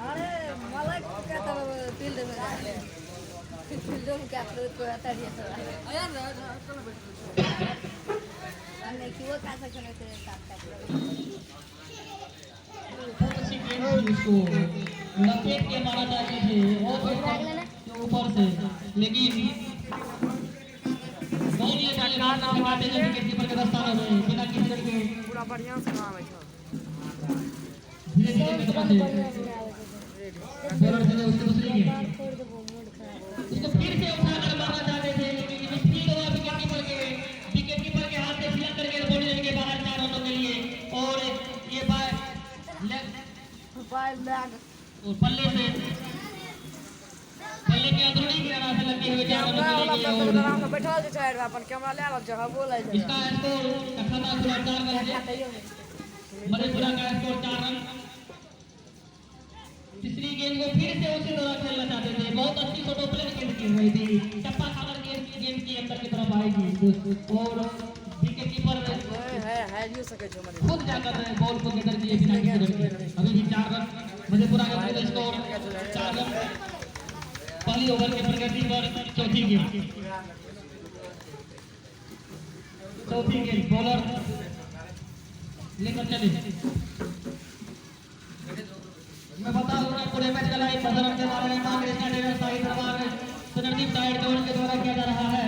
अरे मला काय तर फील्ड मध्ये फील्ड क्या तो आता दिया था यार अन्य किंवा काय सगळं ते उसको लपेट के मारा जाते थे और ऊपर से लेकिन बहुत ही अच्छा गाना गाते हैं विकेट कीपर के दस्ताने में बिना किसी के पूरा बढ़िया से काम है धीरे धीरे करते बॉलर से उसके दूसरी गेंद उसको फिर से उठाकर मारना चाहते थे लेकिन मिस्त्री हुआ विकेट कीपर के हाथ से फिसल करके बॉल के बाहर 4 रनों के लिए और ये और पल्ले के अंदरूनी किनारा से लगे हुए 4 रनों के लिए और बैठा जे चाहे अपन कैमरा ले आलो जगह बोला है इसका स्कोर खाता पूरा 4 रन है मधेपुरा का स्कोर 4 रन तीसरी गेंद को फिर से उसी तरह खेलना चाहते थे बहुत अच्छी शॉट ओपनर गेंद की हुई थी टप्पा खाकर गेंद की अंदर की तरफ आएगी और विकेट कीपर है यूं सके जो मरे खुद जाकर बॉल को गिर दिए बिना किसी रन के अभी भी 4 रन मधेपुरा का पूरा स्कोर 4 रन पहली ओवर के प्रगति पर चौथी गेंद बॉलर लेकर चले मैं बता दूं ना पूरे मैच का लाइव प्रसारण के बारे में कांग्रेस का डेरा साहिब दरबार सुनरदीप टाइड दौड़ के द्वारा किया जा रहा है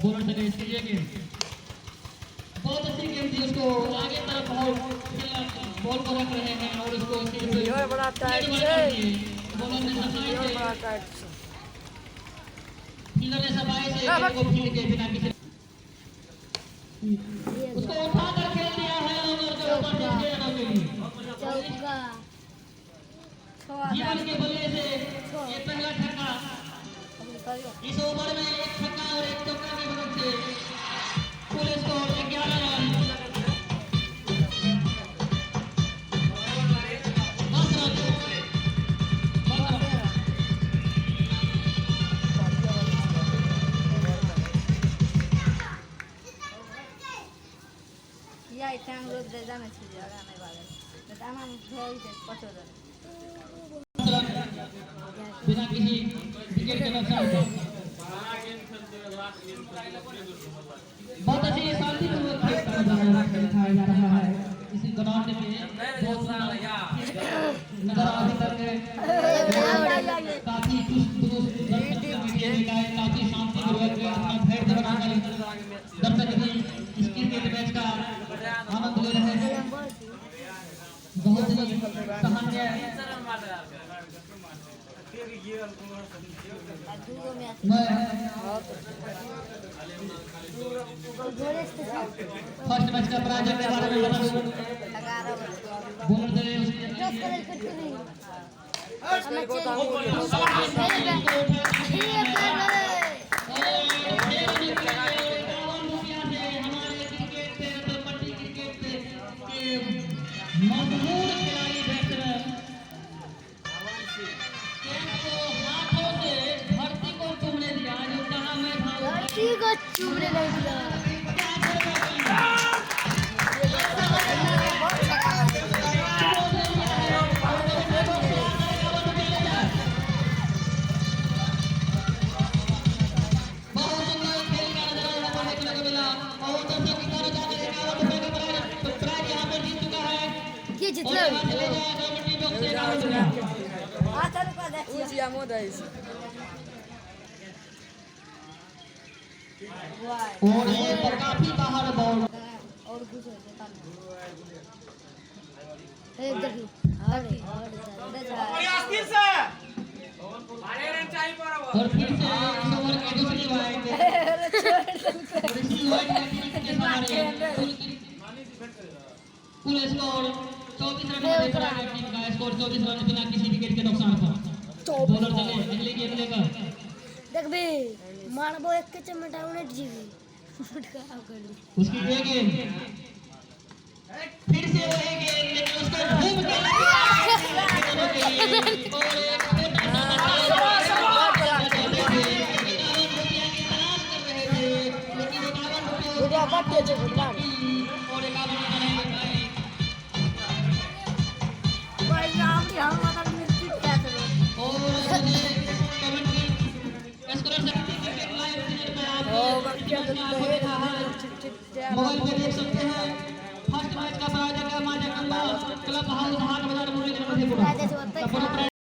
बॉलर से इसके लिए गेंद बहुत अच्छी गेंद थी उसको आगे तरफ बॉल को रख रहे हैं और उसको ये बड़ा टाइट है बॉलर ने सफाई से बड़ा टाइट फील्डर ने सफाई से गेंद को फील्ड के बिना किसी उसको उठा कर खेल दिया है और जो ऊपर से रनों के लिए चौका जीवन के बल्ले से ये पहला छक्का इस ओवर में एक छक्का और एक चौका की मदद से कुल स्कोर 11 रन 10 रन या इतना रोज दे जाना चाहिए अगर नहीं वाले तो तमाम भेज दे पटोर बिना किसी विकेट के नुकसान के बहुत अच्छी शांतिपूर्वक दिखाया जा रहा है इसी ग्राउंड में बहुत सारा नजर अभी तक काफी काफी शांतिपूर्वक अपना धैर्य बनाकर दर्शक भी इस क्रिकेट मैच का आनंद ले रहे हैं बहुत ही सामान्य फर्स्ट मैच का पराजय के बारे में बता दूं बॉलर मशहूर खिलाड़ी बैट्समैन को हाथों से धरती को चूमने दिया जो कहा मैं धरती को चूमने नहीं दिया Uji moda isso. और ये पर काफी बाहर बॉल और कुछ हो जाता है इधर ही अरे अस्थिर से अरे रन चाहिए बराबर और फिर से इस ओवर की दूसरी वाइड दूसरी वाइड के सामने कुल स्कोर 24 रन मधेपुरा की टीम का स्कोर 24 रन बिना किसी विकेट के नुकसान पर बॉलर चले अगली गेंद लेकर देख बे मारबो एक के चमटा उनेट जीवी फुटका कर ली उसकी ये गेंद फिर से वही गेंद लेकिन उसको घूम के मोबाइल पे देख सकते हैं फर्स्ट मैच का प्रायोजक है मां जगदंबा क्लब हाउस हाट बाजार मुरलीधर मधेपुरा।